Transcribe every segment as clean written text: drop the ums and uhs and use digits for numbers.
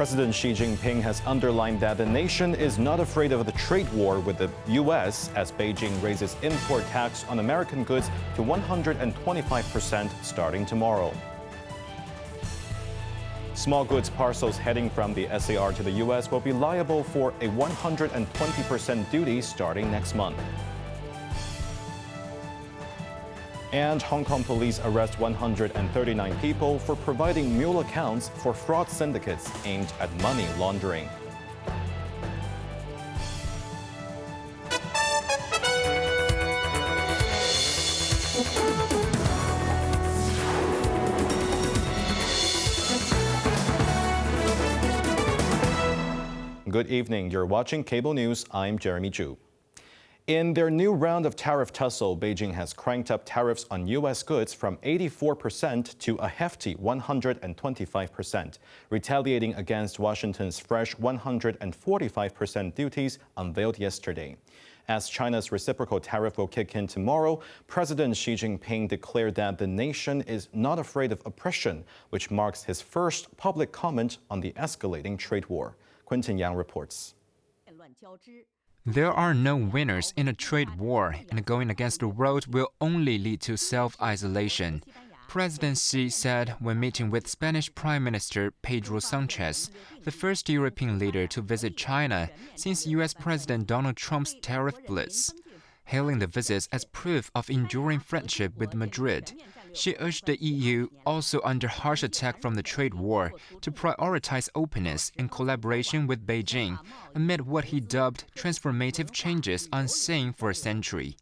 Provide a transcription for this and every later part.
President Xi Jinping has underlined that the nation is not afraid of the trade war with the U.S. as Beijing raises import tax on American goods to 125% starting tomorrow. Small goods parcels heading from the SAR to the U.S. will be liable for a 120% duty starting next month. And Hong Kong police arrest 139 people for providing mule accounts for fraud syndicates aimed at money laundering. Good evening. You're watching Cable News. I'm Jeremy Zhu. In their new round of tariff tussle, Beijing has cranked up tariffs on U.S. goods from 84% to a hefty 125%, retaliating against Washington's fresh 145% duties unveiled yesterday. As China's reciprocal tariff will kick in tomorrow, President Xi Jinping declared that the nation is not afraid of oppression, which marks his first public comment on the escalating trade war. Quentin Yang reports. There are no winners in a trade war, and going against the world will only lead to self-isolation, President Xi said when meeting with Spanish Prime Minister Pedro Sanchez, the first European leader to visit China since U.S. President Donald Trump's tariff blitz. Hailing the visits as proof of enduring friendship with Madrid, Xi urged the EU, also under harsh attack from the trade war, to prioritize openness and collaboration with Beijing amid what he dubbed transformative changes unseen for a century.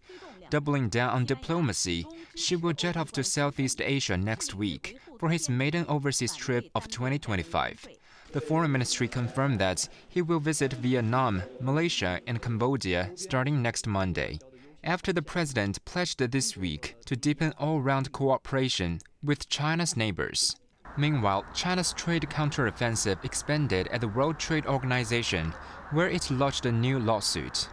Doubling down on diplomacy, Xi will jet off to Southeast Asia next week for his maiden overseas trip of 2025. The Foreign Ministry confirmed that he will visit Vietnam, Malaysia, and Cambodia starting next Monday, after the president pledged this week to deepen all-round cooperation with China's neighbors. Meanwhile, China's trade counteroffensive expanded at the World Trade Organization, where it lodged a new lawsuit.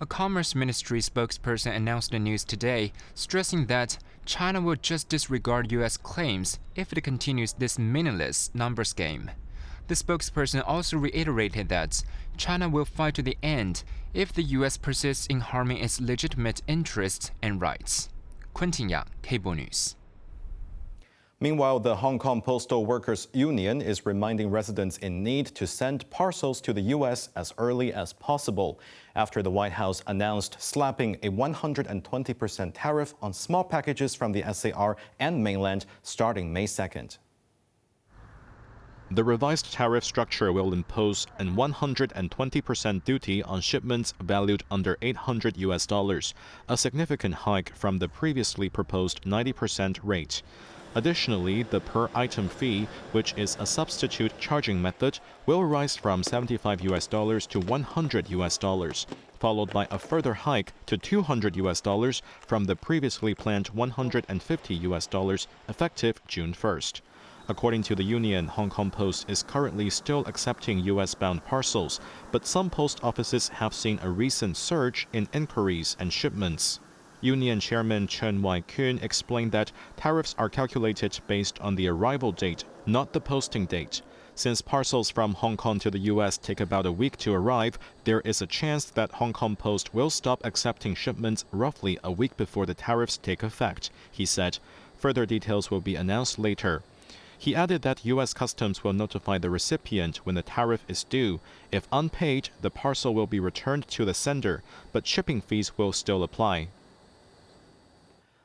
A Commerce Ministry spokesperson announced the news today, stressing that China will just disregard U.S. claims if it continues this meaningless numbers game. The spokesperson also reiterated that China will fight to the end if the U.S. persists in harming its legitimate interests and rights. Quentin Yang, Cable News. Meanwhile, the Hong Kong Postal Workers Union is reminding residents in need to send parcels to the U.S. as early as possible, after the White House announced slapping a 120% tariff on small packages from the SAR and mainland starting May 2nd. The revised tariff structure will impose a 120% duty on shipments valued under $800, a significant hike from the previously proposed 90% rate. Additionally, the per-item fee, which is a substitute charging method, will rise from $75 to $100, followed by a further hike to $200 from the previously planned $150, effective June 1st. According to the union, Hong Kong Post is currently still accepting U.S.-bound parcels, but some post offices have seen a recent surge in inquiries and shipments. Union Chairman Chen Wai-kun explained that tariffs are calculated based on the arrival date, not the posting date. Since parcels from Hong Kong to the U.S. take about a week to arrive, there is a chance that Hong Kong Post will stop accepting shipments roughly a week before the tariffs take effect, he said. Further details will be announced later. He added that U.S. Customs will notify the recipient when the tariff is due. If unpaid, the parcel will be returned to the sender, but shipping fees will still apply.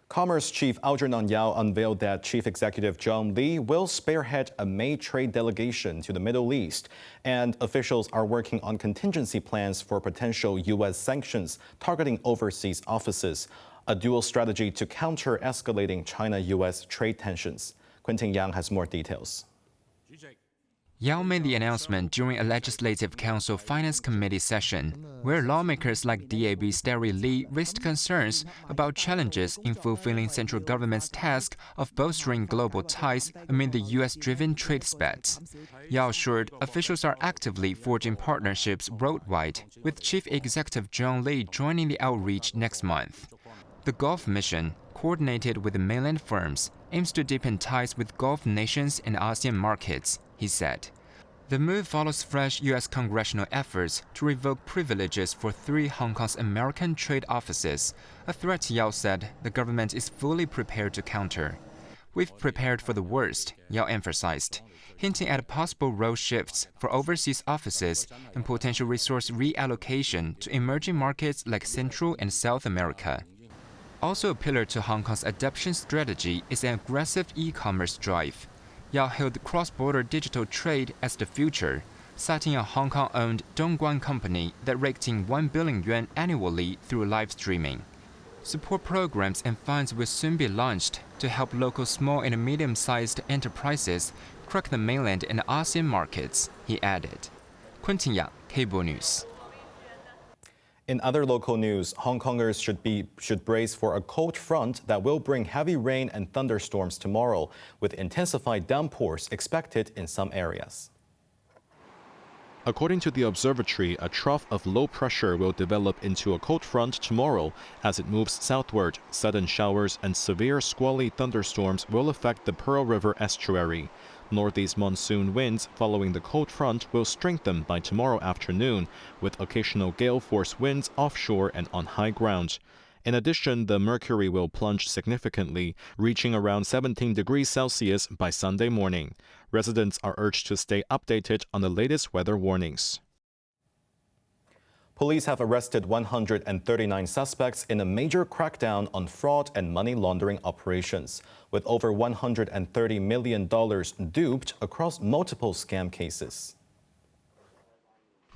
Commerce Chief Algernon Yao unveiled that Chief Executive John Lee will spearhead a May trade delegation to the Middle East, and officials are working on contingency plans for potential U.S. sanctions targeting overseas offices, a dual strategy to counter escalating China-U.S. trade tensions. Quentin Yang has more details. Yao made the announcement during a Legislative Council Finance Committee session, where lawmakers like DAB Starry Lee raised concerns about challenges in fulfilling central government's task of bolstering global ties amid the U.S.-driven trade spats. Yao assured officials are actively forging partnerships worldwide, with Chief Executive John Lee joining the outreach next month. The Gulf mission, coordinated with the mainland firms, aims to deepen ties with Gulf nations and ASEAN markets, he said. The move follows fresh U.S. congressional efforts to revoke privileges for 3 Hong Kong's American trade offices, a threat Yao said the government is fully prepared to counter. We've prepared for the worst, Yao emphasized, hinting at possible role shifts for overseas offices and potential resource reallocation to emerging markets like Central and South America. Also a pillar to Hong Kong's adoption strategy is an aggressive e-commerce drive. Yao hailed cross-border digital trade as the future, citing a Hong Kong-owned Dongguan company that raked in 1 billion yuan annually through live streaming. Support programs and funds will soon be launched to help local small and medium-sized enterprises crack the mainland and ASEAN markets, he added. Quentin Yang, Cable News. In other local news, Hong Kongers should brace for a cold front that will bring heavy rain and thunderstorms tomorrow, with intensified downpours expected in some areas. According to the observatory, a trough of low pressure will develop into a cold front tomorrow as it moves southward. Sudden showers and severe squally thunderstorms will affect the Pearl River estuary. Northeast monsoon winds following the cold front will strengthen by tomorrow afternoon, with occasional gale force winds offshore and on high ground. In addition, the mercury will plunge significantly, reaching around 17 degrees Celsius by Sunday morning. Residents are urged to stay updated on the latest weather warnings. Police have arrested 139 suspects in a major crackdown on fraud and money laundering operations, with over $130 million duped across multiple scam cases.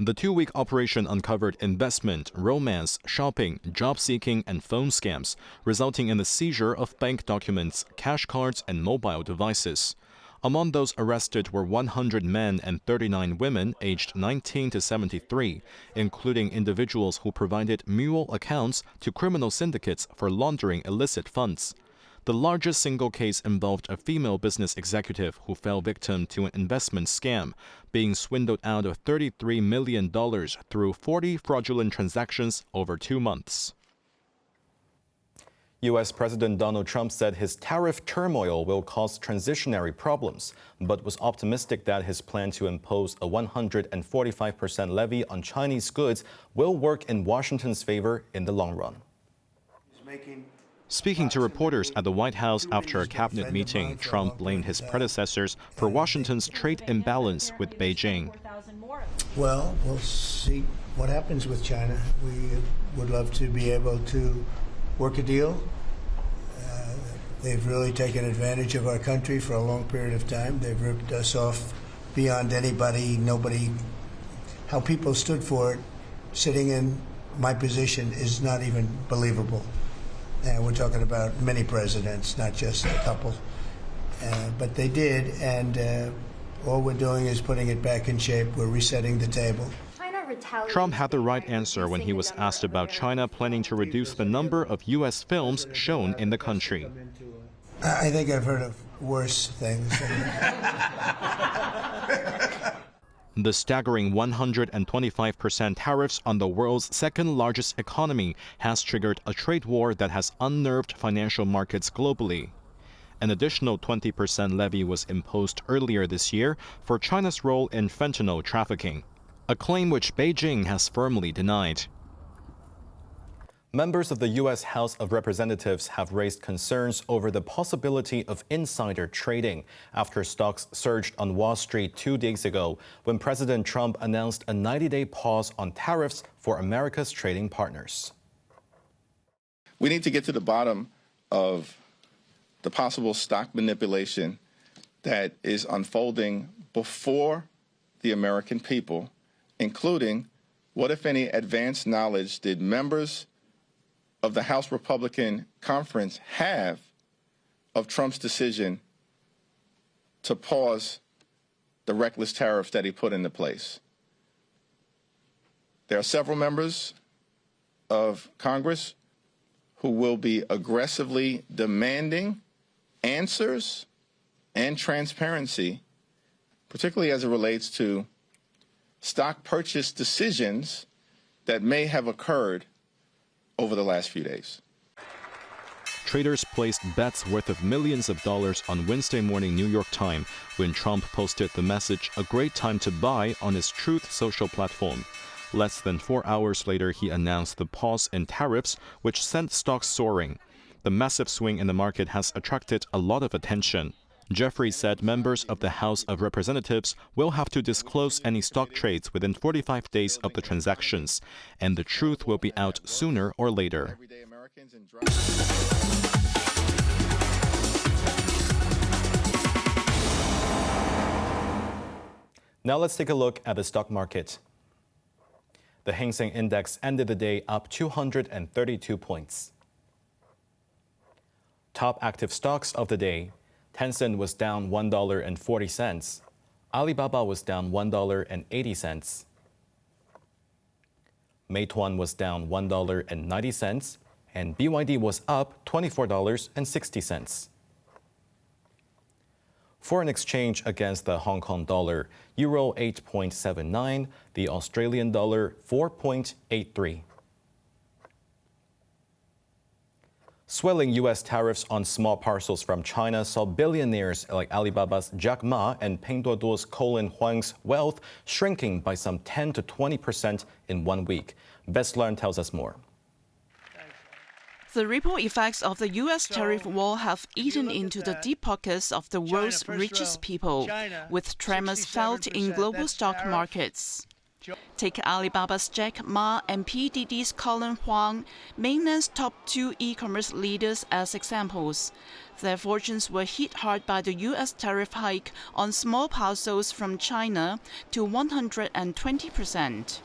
The 2-week operation uncovered investment, romance, shopping, job-seeking, and phone scams, resulting in the seizure of bank documents, cash cards, and mobile devices. Among those arrested were 100 men and 39 women aged 19 to 73, including individuals who provided mule accounts to criminal syndicates for laundering illicit funds. The largest single case involved a female business executive who fell victim to an investment scam, being swindled out of $33 million through 40 fraudulent transactions over 2 months. U.S. President Donald Trump said his tariff turmoil will cause transitionary problems, but was optimistic that his plan to impose a 145% levy on Chinese goods will work in Washington's favor in the long run. Speaking to reporters at the White House after a cabinet meeting, Trump blamed his predecessors for Washington's trade imbalance with Beijing. Well, we'll see what happens with China. We would love to be able to work a deal. They've really taken advantage of our country for a long period of time. They've ripped us off beyond anybody, nobody. How people stood for it, sitting in my position, is not even believable. And we're talking about many presidents, not just a couple. But they did, and all we're doing is putting it back in shape. We're resetting the table. Trump had the right answer when he was asked about China planning to reduce the number of U.S. films shown in the country. I think I've heard of worse things. The staggering 125% tariffs on the world's second-largest economy has triggered a trade war that has unnerved financial markets globally. An additional 20% levy was imposed earlier this year for China's role in fentanyl trafficking, a claim which Beijing has firmly denied. Members of the U.S. House of Representatives have raised concerns over the possibility of insider trading after stocks surged on Wall Street 2 days ago when President Trump announced a 90-day pause on tariffs for America's trading partners. We need to get to the bottom of the possible stock manipulation that is unfolding before the American people, including what, if any, advanced knowledge did members of the House Republican Conference have of Trump's decision to pause the reckless tariffs that he put into place. There are several members of Congress who will be aggressively demanding answers and transparency, particularly as it relates to stock purchase decisions that may have occurred over the last few days. traders placed bets worth of millions of dollars on Wednesday morning New York time when Trump posted the message, "A great time to buy," on his Truth social platform. Less than 4 hours later, he announced the pause in tariffs, which sent stocks soaring. The massive swing in the market has attracted a lot of attention. Jeffrey said members of the House of Representatives will have to disclose any stock trades within 45 days of the transactions, and the truth will be out sooner or later. Now let's take a look at the stock market. The Hang Seng Index ended the day up 232 points. Top active stocks of the day: Tencent was down $1.40. Alibaba was down $1.80. Meituan was down $1.90, and BYD was up $24.60. Foreign exchange against the Hong Kong dollar: Euro 8.79, the Australian dollar 4.83. Swelling U.S. tariffs on small parcels from China saw billionaires like Alibaba's Jack Ma and Pinduoduo's Colin Huang's wealth shrinking by some 10 to 20% in 1 week. Bestlearn tells us more. The ripple effects of the U.S. tariff war have eaten into the deep pockets of the world's richest people, with tremors felt in global stock markets. Take Alibaba's Jack Ma and PDD's Colin Huang, mainland's top two e-commerce leaders, as examples. Their fortunes were hit hard by the U.S. tariff hike on small parcels from China to 120%.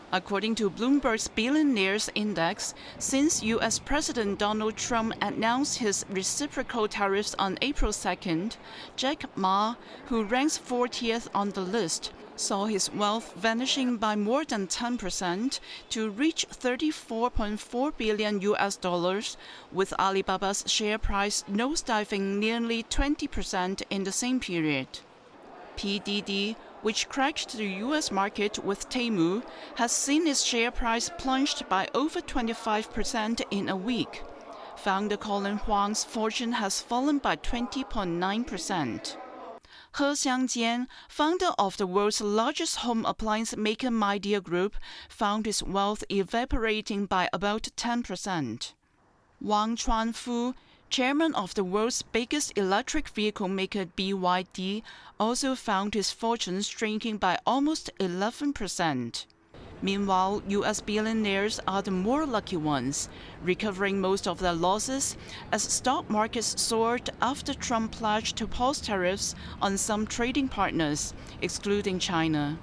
According to Bloomberg's Billionaires Index, since U.S. President Donald Trump announced his reciprocal tariffs on April 2nd, Jack Ma, who ranks 40th on the list, saw his wealth vanishing by more than 10% to reach $34.4 billion US, with Alibaba's share price nosediving nearly 20% in the same period. PDD, which cracked the U.S. market with Temu, has seen its share price plunged by over 25% in a week. Founder Colin Huang's fortune has fallen by 20.9%. He Xiangjian, founder of the world's largest home appliance maker Midea Group, found his wealth evaporating by about 10%. Wang Chuanfu, chairman of the world's biggest electric vehicle maker BYD, also found his fortune shrinking by almost 11%. Meanwhile, U.S. billionaires are the more lucky ones, recovering most of their losses as stock markets soared after Trump pledged to pause tariffs on some trading partners, excluding China.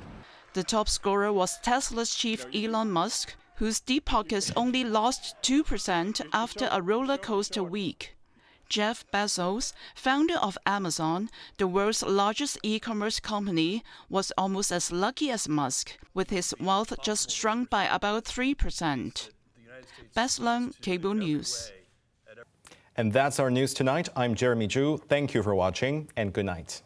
The top scorer was Tesla's chief Elon Musk, whose deep pockets only lost 2% after a roller coaster week. Jeff Bezos, founder of Amazon, the world's largest e-commerce company, was almost as lucky as Musk, with his wealth just shrunk by about 3%. Bestlearn, Cable News. And that's our news tonight. I'm Jeremy Zhu. Thank you for watching, and good night.